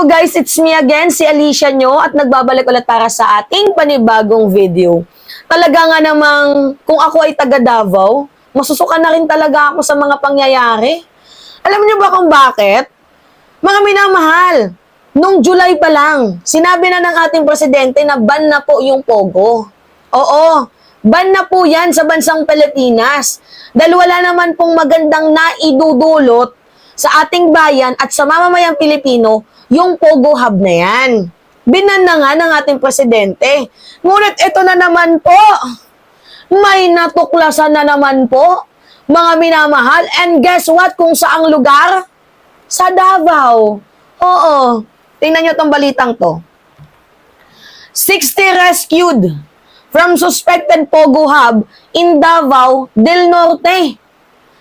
Hello guys, it's me again, si Alicia nyo, at nagbabalik ulit para sa ating panibagong video. Talaga nga namang, kung ako ay taga Davao, masusuka na rin talaga ako sa mga pangyayari. Alam niyo ba kung bakit? Mga minamahal, nung July pa lang, sinabi na ng ating presidente na ban na po yung Pogo. Oo, ban na po yan sa bansang Pilipinas. Dahil wala naman pong magandang naidudulot sa ating bayan at sa mamamayang Pilipino yung Pogo Hub na yan. Binan na nga ng ating presidente. Ngunit ito na naman po, may natuklasan na naman po, mga minamahal. And guess what? Kung saang lugar? Sa Davao. Oo. Tingnan nyo itong balitang to. 60 rescued from suspected Pogo Hub in Davao del Norte.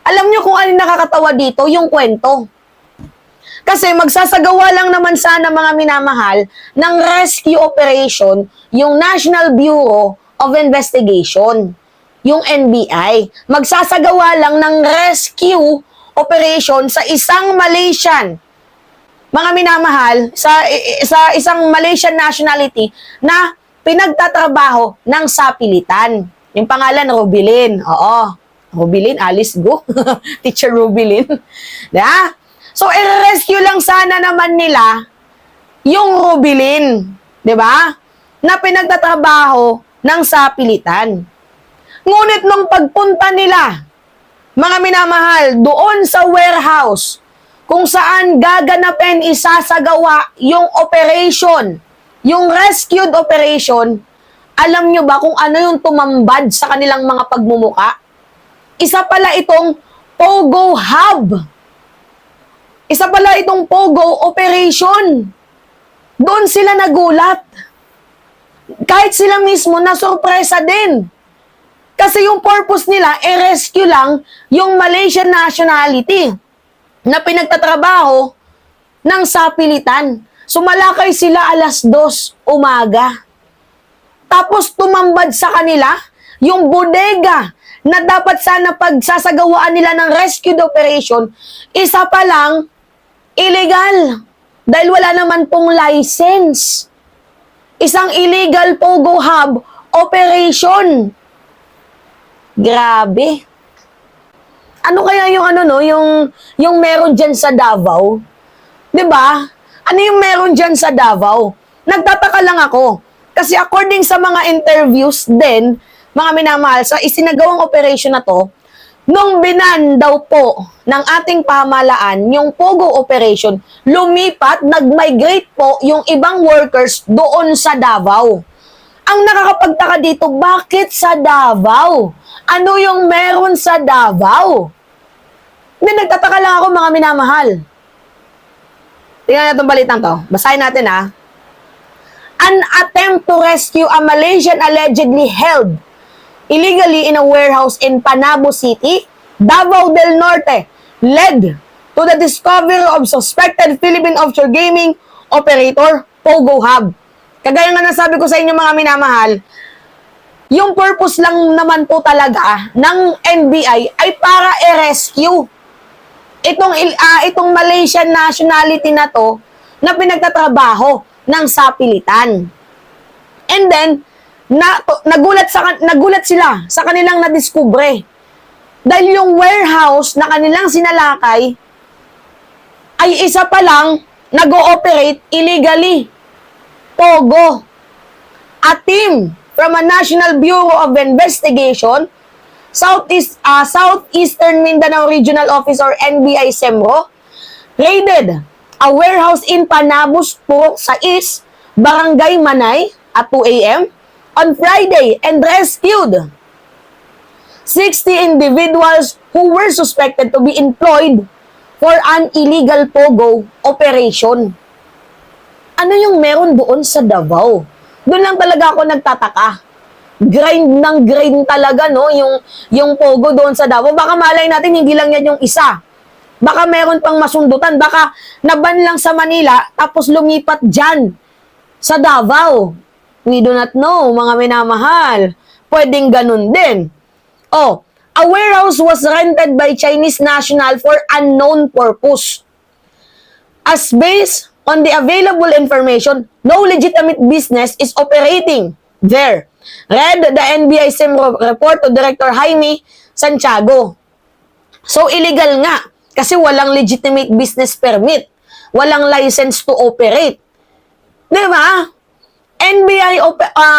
Alam nyo kung ano nakakatawa dito? Yung kwento. Kasi magsasagawa lang naman sana mga minamahal ng rescue operation yung National Bureau of Investigation, yung NBI. Magsasagawa lang ng rescue operation sa isang Malaysian, mga minamahal, sa isang Malaysian nationality na pinagtatrabaho ng sapilitan. Yung pangalan, Rubilin. Oo. Rubilin, Alice, go. Teacher Rubilin. Diba? So, i-rescue lang sana naman nila yung Rubilin, di ba? Na pinagtatrabaho ng sapilitan. Ngunit nung pagpunta nila, mga minamahal, doon sa warehouse, kung saan gaganapin isasagawa yung operation, yung rescued operation, alam nyo ba kung ano yung tumambad sa kanilang mga pagmumuka? Isa pala itong Pogo Hub. Isa pala itong Pogo Operation. Doon sila nagulat. Kahit sila mismo, nasurpresa din. Kasi yung purpose nila, rescue lang yung Malaysian nationality na pinagtatrabaho ng sapilitan. Sumalakay sila 2:00 umaga. Tapos tumambad sa kanila yung bodega na dapat sana pagsasagawaan nila ng rescue operation, isa pa lang, illegal. Dahil wala naman pong license. Isang illegal Pogo Hub operation. Grabe. Ano kaya yung yung meron diyan sa Davao? 'Di ba? Ano yung meron diyan sa Davao? Nagtataka lang ako. Kasi according sa mga interviews din, mga minamahal, sa isinagawang operation na to, nung binan daw po ng ating pamahalaan yung Pogo operation, lumipat, nag-migrate po yung ibang workers doon sa Davao. Ang nakakapagtaka dito, bakit sa Davao? Ano yung meron sa Davao? Nagtataka lang ako, mga minamahal. Tingnan natin balitang to. Basahin natin ha. An attempt to rescue a Malaysian allegedly held illegally in a warehouse in Panabo City, Davao del Norte, led to the discovery of suspected Philippine offshore gaming operator, Pogo Hub. Kagaya nga nasabi ko sa inyo, mga minamahal, yung purpose lang naman po talaga ng NBI ay para i-rescue itong Malaysian nationality na to na pinagtatrabaho ng sapilitan. And then, nagulat sila sa kanilang nadiskubre. Dahil yung warehouse na kanilang sinalakay ay isa pa lang nag-ooperate illegally. Pogo. A team from a National Bureau of Investigation, Southeastern Mindanao Regional Office or NBI SEMRO, raided a warehouse in Panabus po sa East, Barangay Manay at 2 a.m. on Friday and rescued 60 individuals who were suspected to be employed for an illegal Pogo operation. Ano yung meron doon sa Davao? Doon lang talaga ako nagtataka. Grind ng grind talaga, no? Yung Pogo doon sa Davao. Baka malay natin, hindi lang yan yung isa. Baka meron pang masundutan. Baka naban lang sa Manila, tapos lumipat dyan sa Davao. We do not know, mga minamahal. Pwedeng ganun din. Oh, a warehouse was rented by Chinese national for unknown purpose. As based on the available information, no legitimate business is operating there. Read the NBI SIM report to Director Jaime Santiago. So, illegal nga kasi walang legitimate business permit. Walang license to operate. Diba? NBI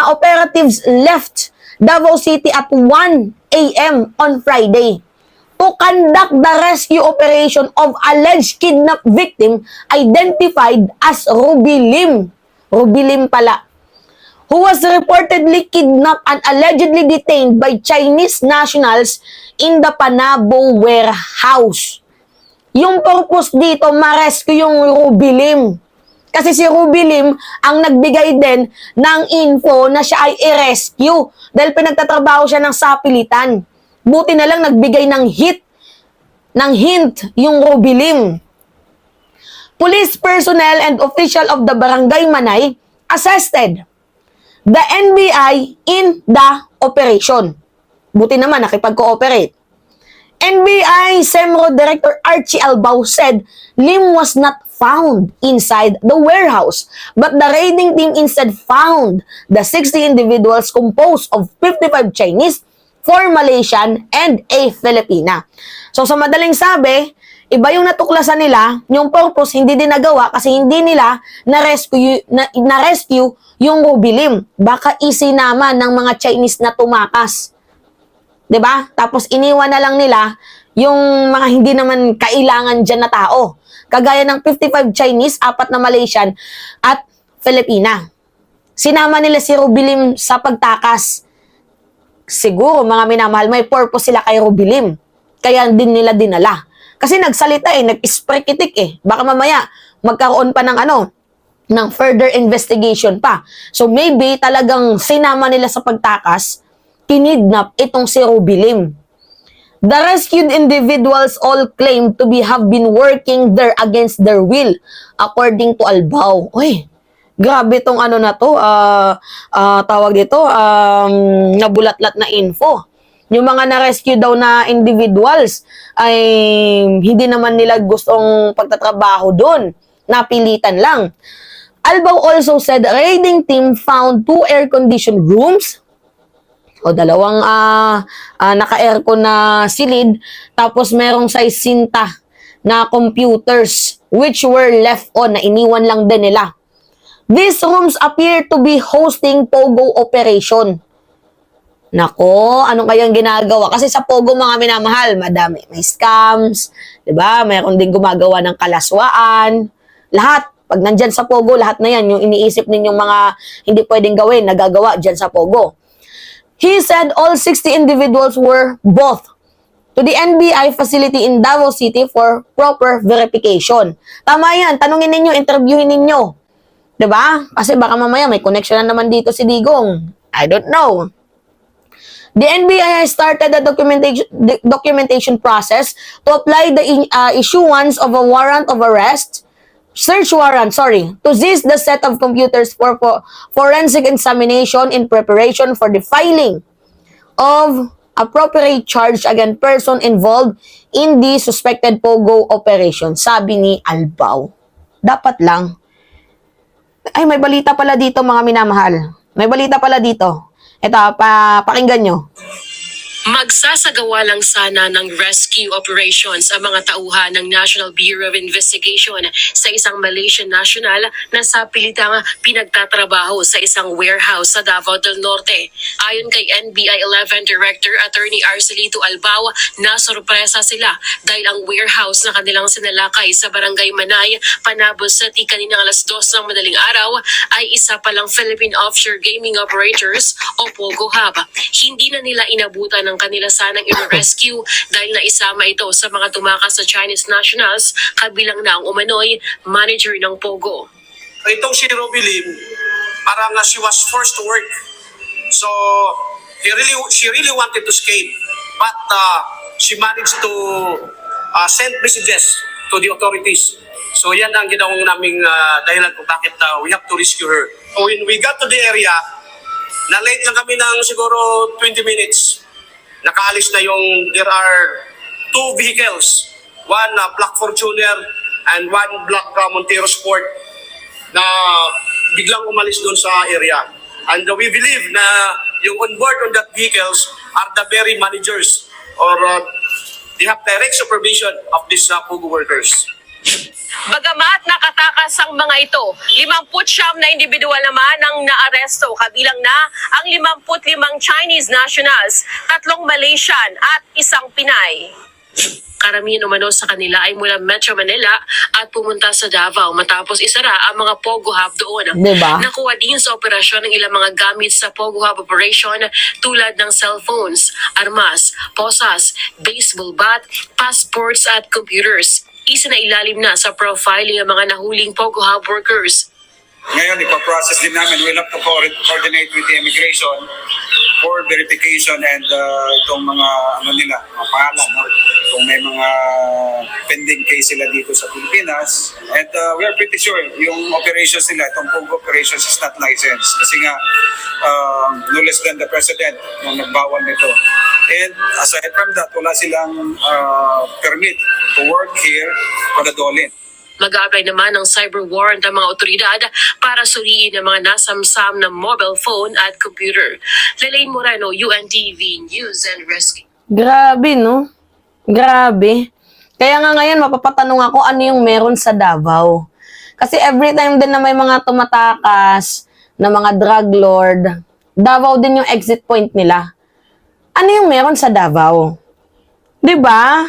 operatives left Davao City at 1 a.m. on Friday to conduct the rescue operation of alleged kidnap victim identified as Ruby Lim. Ruby Lim pala. Who was reportedly kidnapped and allegedly detained by Chinese nationals in the Panabo warehouse. Yung purpose dito, ma-rescue yung Ruby Lim. Kasi si Ruby Lim ang nagbigay din ng info na siya ay i-rescue dahil pinagtatrabaho siya ng sapilitan. Buti na lang nagbigay ng hint yung Ruby Lim. Police personnel and official of the Barangay Manay assisted the NBI in the operation. Buti naman nakipag-cooperate. NBI SEMRO Director Archie Albao said Lim was not found inside the warehouse, but the raiding team instead found the 60 individuals composed of 55 Chinese, 4 Malaysian, and a Filipina. So sa madaling sabi, iba yung natuklasan nila, yung purpose hindi din nagawa kasi hindi nila na-rescue yung Ruby Lim. Baka isinama ng mga Chinese na tumakas. 'Di ba? Tapos iniwan na lang nila yung mga hindi naman kailangan dyan na tao. Kagaya ng 55 Chinese, 4 na Malaysian, at Filipina. Sinama nila si Ruby Lim sa pagtakas. Siguro, mga minamahal, may purpose sila kay Ruby Lim. Kaya din nila dinala. Kasi nagsalita nag-sprekitik Baka mamaya, magkaroon pa ng ng further investigation pa. So maybe talagang sinama nila sa pagtakas, kinidnap itong si Ruby Lim. The rescued individuals all claim to have been working there against their will, according to Albao. Uy, grabe tong na to, tawag dito, nabulatlat na info. Yung mga na-rescue daw na individuals ay hindi naman nila gustong pagtatrabaho doon. Napilitan lang. Albao also said raiding team found 2 air-conditioned rooms o 2 naka-aircon na silid, tapos merong size sinta na computers which were left on, na iniwan lang din nila. These rooms appear to be hosting Pogo operation. Nako, ano kayang ginagawa? Kasi sa Pogo, mga minamahal, madami. May scams, 'di ba? Mayroon din gumagawa ng kalaswaan. Lahat, pag nandyan sa Pogo, lahat na yan, yung iniisip ninyong mga hindi pwedeng gawin, nagagawa dyan sa Pogo. He said all 60 individuals were brought to the NBI facility in Davao City for proper verification. Tama yan, tanungin ninyo, interviewin ninyo. 'Di ba? Kasi baka mamaya may connection na naman dito si Digong. I don't know. The NBI has started the documentation process to apply the issuance of a warrant of arrest, search warrant, to seize the set of computers for forensic examination in preparation for the filing of appropriate charge against person involved in the suspected Pogo operation, sabi ni Albao. Dapat lang. Ay, may balita pala dito, mga minamahal. May balita pala dito. Ito, pakinggan nyo. Magsasagawa lang sana ng rescue operations ang mga tauhan ng National Bureau of Investigation sa isang Malaysian national na sa pilitang pinagtatrabaho sa isang warehouse sa Davao del Norte. Ayon kay NBI 11 Director Attorney Arcelito Albao, nasorpresa sila dahil ang warehouse na kanilang sinalakay sa Barangay Manay, Panabo City kaninang alas 2 ng madaling araw ay isa palang Philippine Offshore Gaming Operators o Pogo Hub. Hindi na nila inabutan ng kanila sanang i-rescue dahil naisama ito sa mga tumakas sa Chinese nationals, kabilang na ang umano'y manager ng Pogo. Itong si Ruby Lim, parang she was forced to work. So, she really wanted to escape. But she managed to send messages to the authorities. So, yan ang ginawang naming dahilan kung bakit we have to rescue her. When we got to the area, na-late lang kami ng siguro 20 minutes. Nakaalis na there are 2 vehicles. One black Fortuner and one black Montero Sport. na biglang umalis doon sa area. And we believe na yung on board on that vehicles are the very managers or they have direct supervision of these POGO workers. Bagamat nakatakas ang mga ito, 59 na individual naman ang naaresto, kabilang na ang 55 Chinese nationals, 3 Malaysian at 1 Pinay. Karamihan umano sa kanila ay mula Metro Manila at pumunta sa Davao matapos isara ang mga Pogo Hub doon. Diba? Nakuha din sa operasyon ng ilang mga gamit sa Pogo Hub operation tulad ng cellphones, armas, posas, baseball bat, passports at computers. Isinailalim na sa profiling ang mga nahuling Pogo Hub workers. Ngayon, ipaprocess din namin. We'll have to coordinate with the immigration for verification and itong mga mga pangalan. No? Kung may mga pending case sila dito sa Pilipinas. And we are pretty sure yung operations nila, itong Pogo operations is not licensed. Kasi nga, no less than the president nung nagbawal nito. And aside from that, wala silang permit to work here for the Dolin. Mag-a-apply naman ng cyber warrant ang mga otoridad para suriin ang mga nasamsam na mobile phone at computer. Lelaine Moreno, UNTV News and Rescue. Grabe, no? Grabe. Kaya nga ngayon, mapapatanong ako ano yung meron sa Davao. Kasi every time din na may mga tumatakas na mga drug lord, Davao din yung exit point nila. Ano yung meron sa Davao? 'Di ba?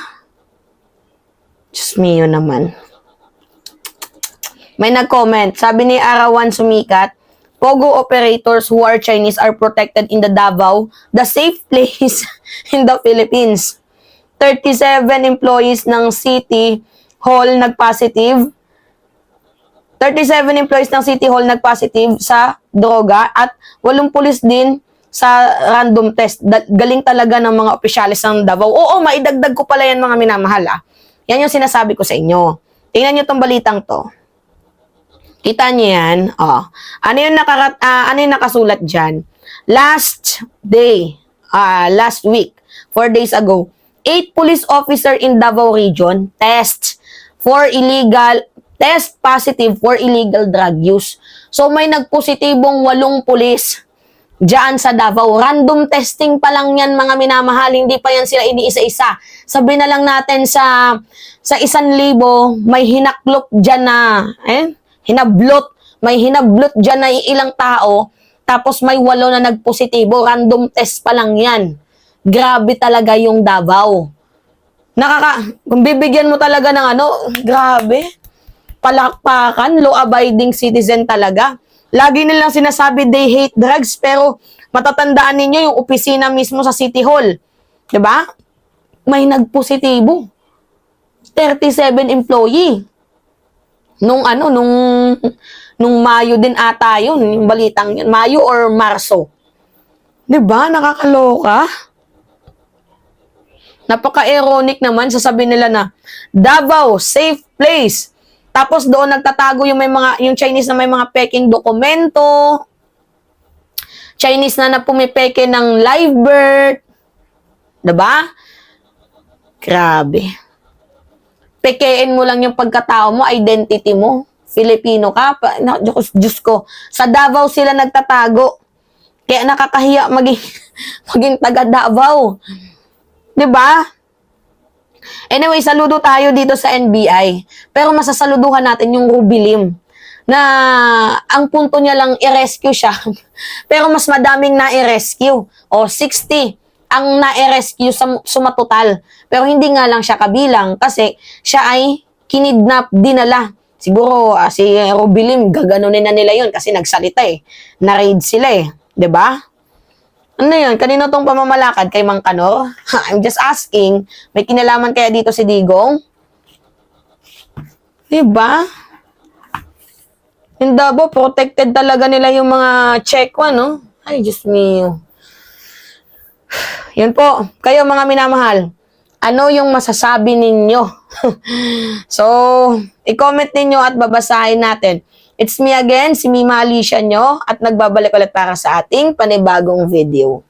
Diyos mio naman. May nag-comment, sabi ni Arawan Sumikat, Pogo operators who are Chinese are protected in the Davao, the safe place in the Philippines. 37 employees ng City Hall nag-positive. 37 employees ng City Hall nag-positive sa droga at 8 pulis din sa random test. Galing talaga ng mga opisyalis ng Davao. Oo, maidagdag ko pala yan mga minamahal. Yan yung sinasabi ko sa inyo. Tingnan nyo tong balitang to. Kita niyo yan? Oh. Ano yung nakasulat dyan? Last week, 4 days ago, 8 police officer in Davao Region test positive for illegal drug use. So may nagpositibong 8 pulis diyan sa Davao. Random testing pa lang yan mga minamahal, hindi pa yan sila iniisa-isa. Sabi na lang natin sa 1,000 may hinaklop diyan na may hinablot dyan na ilang tao, tapos may 8 na nagpositibo, random test pa lang yan. Grabe talaga yung Davao. Kung bibigyan mo talaga ng grabe, palakpakan, law-abiding citizen talaga. Lagi nilang sinasabi they hate drugs, pero matatandaan ninyo yung opisina mismo sa City Hall. 'Di ba? May nagpositibo. 37 employee. Nung Mayo din ata yun, yung balitang yun. Mayo or Marso. 'Di ba? Nakakaloka. Napaka-ironic naman, sasabihin nila na Davao, safe place. Tapos doon nagtatago yung Chinese na may mga peking dokumento. Chinese na pumipeke ng live birth. 'Di ba? Grabe. Pekein mo lang yung pagkatao mo, identity mo. Filipino ka. Diyos ko. Sa Davao sila nagtatago. Kaya nakakahiya maging taga Davao. 'Di ba? Anyway, saludo tayo dito sa NBI. Pero masasaluduhan natin yung Rubilim. Na ang punto niya lang i-rescue siya. Pero mas madaming na-i-rescue. O 60 ang na-i-rescue sa sumatotal. Pero hindi nga lang siya kabilang kasi siya ay kinidnap, dinala. Siguro si Rubilim, gaganunin na nila yun kasi nagsalita Na-raid sila 'di ba? Ano yun? Kanino tong pamamalakad? Kay Mang Kanor? I'm just asking. May kinalaman kaya dito si Digong? 'Di ba? Yung Davao, protected talaga nila yung mga Chekwa, no? Ay, Diyos mio. Yan po. Kayo mga minamahal. Ano yung masasabi ninyo? So, i-comment ninyo at babasahin natin. It's me again, si Mima Alicia nyo, at nagbabalik ulit para sa ating panibagong video.